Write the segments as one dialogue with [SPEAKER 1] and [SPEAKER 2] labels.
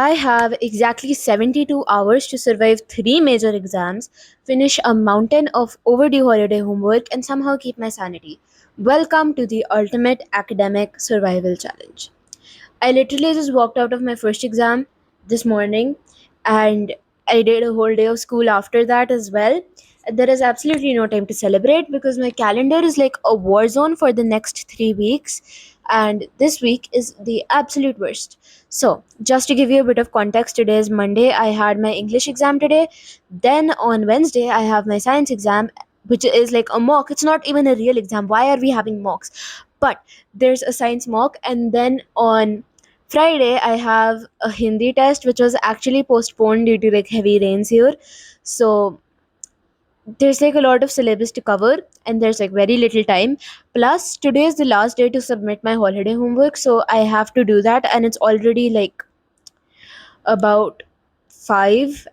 [SPEAKER 1] I have exactly 72 hours to survive three major exams, finish a mountain of overdue holiday homework, and somehow keep my sanity. Welcome to the ultimate academic survival challenge. I literally just walked out of my first exam this morning, and I did a whole day of school after that as well. There is absolutely no time to celebrate because my calendar is like a war zone for the next 3 weeks, and this week is the absolute worst. So, just to give you a bit of context, today is Monday. I had my English exam today. Then on Wednesday, I have my science exam, which is like a mock. It's not even a real exam. Why are we having mocks? But there's a science mock, and then on Friday, I have a Hindi test which was actually postponed due to like heavy rains here. So there's like a lot of syllabus to cover, and there's like very little time. Plus, today is the last day to submit my holiday homework, so I have to do that, and it's already like about 5.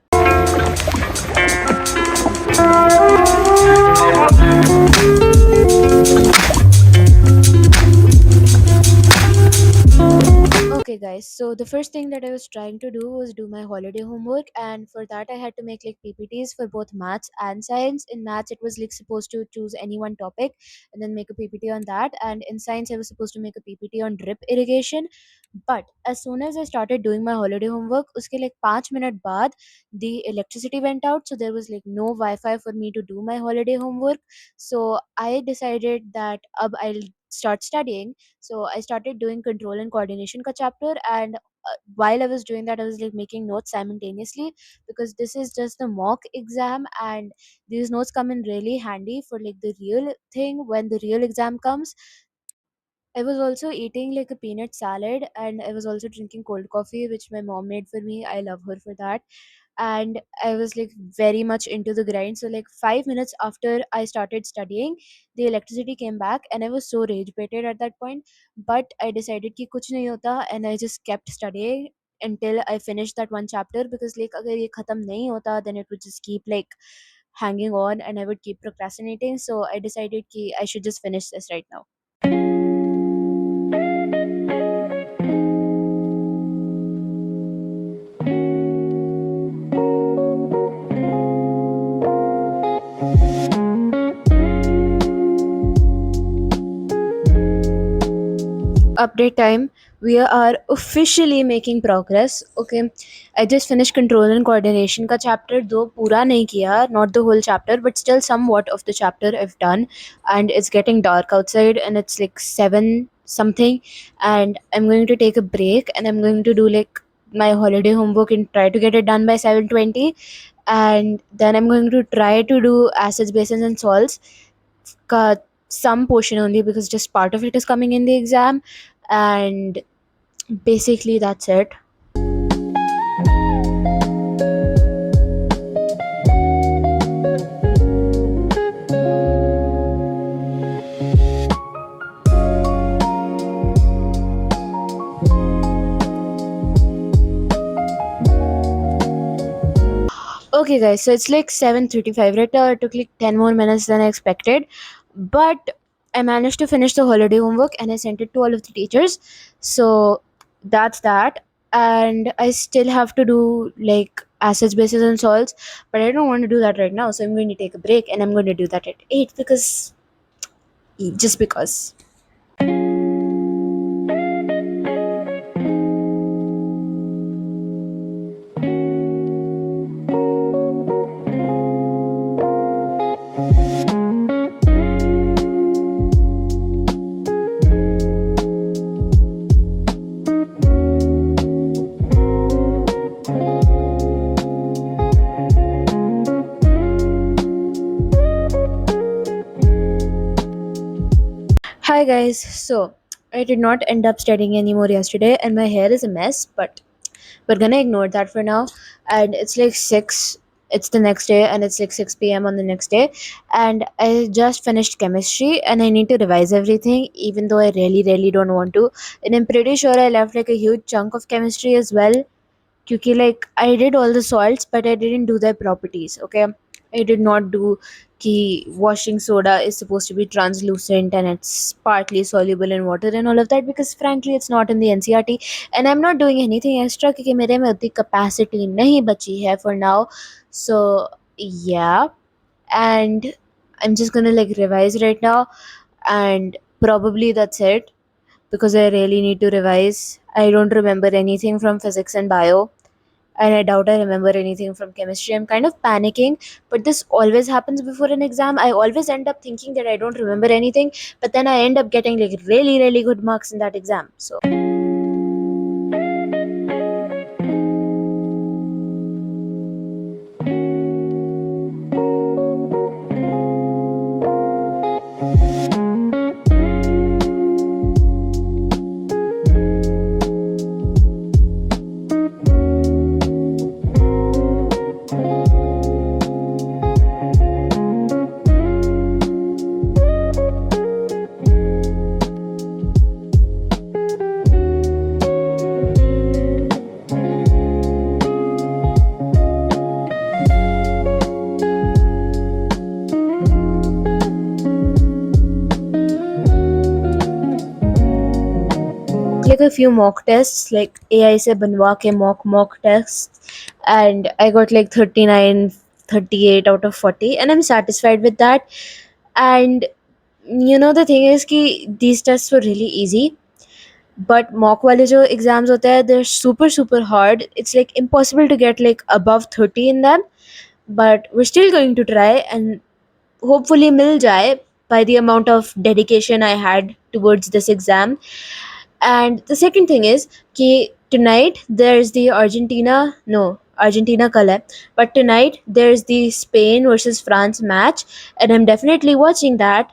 [SPEAKER 1] Okay, guys. So the first thing that I was trying to do was do my holiday homework, and for that I had to make like PPTs for both maths and science. In maths, it was like supposed to choose any one topic and then make a PPT on that, and in science, I was supposed to make a PPT on drip irrigation. But as soon as I started doing my holiday homework, uske like 5 minute baad, the electricity went out, so there was like no Wi-Fi for me to do my holiday homework. So I decided that I'll start studying. So I started doing control and coordination ka chapter, and while I was doing that, I was like making notes simultaneously, because this is just the mock exam, and these notes come in really handy for like the real thing when the real exam comes. I was also eating like a peanut salad, and I was also drinking cold coffee, which my mom made for me. I love her for that. And I was like very much into the grind. So, like 5 minutes after I started studying, the electricity came back, and I was so rage baited at that point. But I decided ki kuch nahi hota, and I just kept studying until I finished that one chapter, because like agar ye khatam nahi hota, then it would just keep like hanging on, and I would keep procrastinating. So I decided ki I should just finish this right now. Update time. We are officially making progress. Okay, I just finished control and coordination ka chapter, though pura nahi kiya, not the whole chapter, but still somewhat of the chapter I've done. And it's getting dark outside, and it's like 7 something, and I'm going to take a break, and I'm going to do like my holiday homework and try to get it done by 7:20. And then I'm going to try to do acids, bases, and salts ka some portion only, because just part of it is coming in the exam. And basically that's it. Okay, guys, so it's like 7:35 right now. It took like 10 more minutes than I expected, but I managed to finish the holiday homework, and I sent it to all of the teachers. So that's that. And I still have to do like acids, bases, and salts, but I don't want to do that right now, so I'm going to take a break, and I'm going to do that at 8, because just because. Hi guys. So I did not end up studying anymore yesterday, and my hair is a mess, but we're gonna ignore that for now. And it's like 6, it's the next day, and it's like 6 p.m. on the next day. And I just finished chemistry, and I need to revise everything, even though I really, really don't want to. And I'm pretty sure I left like a huge chunk of chemistry as well. Because like I did all the salts, but I didn't do their properties. Okay, I did not do कि washing soda is supposed to be translucent and it's partly soluble in water and all of that, because frankly it's not in the NCERT, and I'm not doing anything extra क्योंकि मेरे में उतनी capacity नहीं बची है for now. So yeah, and I'm just gonna like revise right now, and probably that's it, because I really need to revise. I don't remember anything from physics and bio, and I doubt I remember anything from chemistry. I'm kind of panicking, but this always happens before an exam. I always end up thinking that I don't remember anything, but then I end up getting like really, really good marks in that exam. So like a few mock tests, like AI se banwa ke mock tests, and I got like 39, 38 out of 40, and I'm satisfied with that. And you know the thing is कि these tests were really easy, but mock वाले जो exams होते हैं, they're super super hard. It's like impossible to get like above 30 in them, but we're still going to try, and hopefully मिल जाए by the amount of dedication I had towards this exam. And the second thing is कि tonight there's the Argentina कल है, but tonight there's the Spain versus France match, and I'm definitely watching that.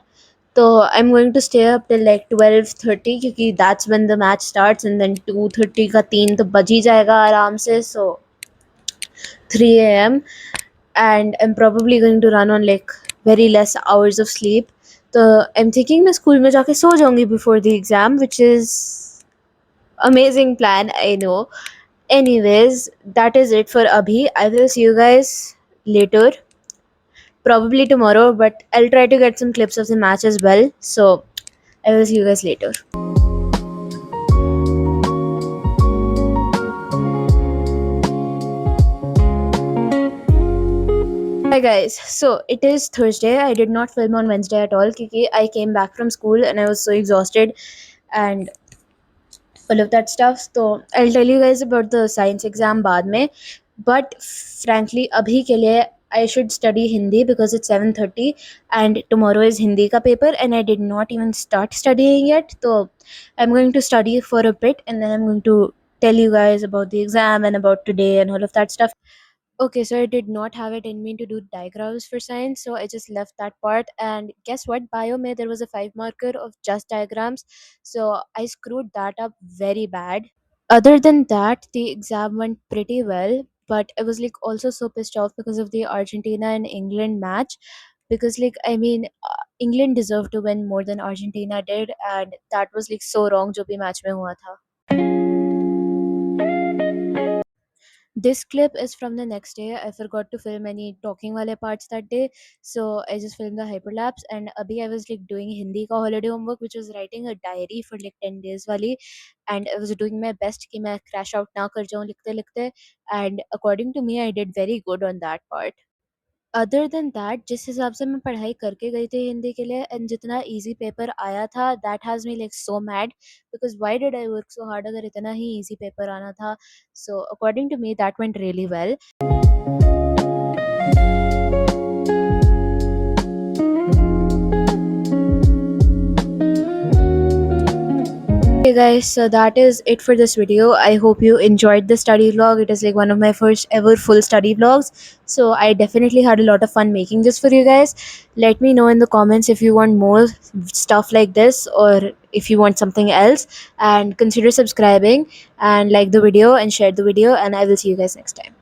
[SPEAKER 1] So I'm going to stay up till like 12:30 क्योंकि that's when the match starts, and then 2:30 का 3 तो बज ही जाएगा आराम से, so 3 a.m. and I'm probably going to run on like very less hours of sleep. So I'm thinking मैं school में जाके सो जाऊंगी before the exam, which is amazing plan, I know. Anyways, that is it for abhi. I will see you guys later, probably tomorrow, but I'll try to get some clips of the match as well. So I will see you guys later. Hi guys, so it is Thursday. I did not film on Wednesday at all because I came back from school and I was so exhausted and all of that stuff. So I'll tell you guys about the science exam baad mein. But frankly, abhi ke liye I should study Hindi because it's 7:30 and tomorrow is Hindi ka paper, and I did not even start studying yet. So I'm going to study for a bit and then I'm going to tell you guys about the exam and about today and all of that stuff. Okay, so I did not have it in me to do diagrams for science, so I just left that part. And guess what? Bio mein there was a 5 marker of just diagrams, so I screwed that up very bad. Other than that, the exam went pretty well, but I was like also so pissed off because of the Argentina and England match. Because like I mean, England deserved to win more than Argentina did, and that was like so wrong. जो भी match में हुआ था. This clip is from the next day. I forgot to film any talking wale parts that day, so I just filmed the hyperlapse. And abhi I was like doing Hindi ka holiday homework, which was writing a diary for like 10 days wali, and I was doing my best कि मैं crash out ना कर जाऊँ लिखते लिखते, and according to me I did very good on that part. Other than that जिस हिसाब से मैं पढ़ाई करके गई थी हिंदी के लिए एंड जितना इजी पेपर आया था, that has me like so mad, because why did I work so hard अगर इतना ही इजी पेपर आना था. So according to me that went really well. Okay guys, so that is it for this video. I hope you enjoyed the study vlog. It is like one of my first ever full study vlogs, so I definitely had a lot of fun making this for you guys. Let me know in the comments if you want more stuff like this or if you want something else, and consider subscribing and like the video and share the video, and I will see you guys next time.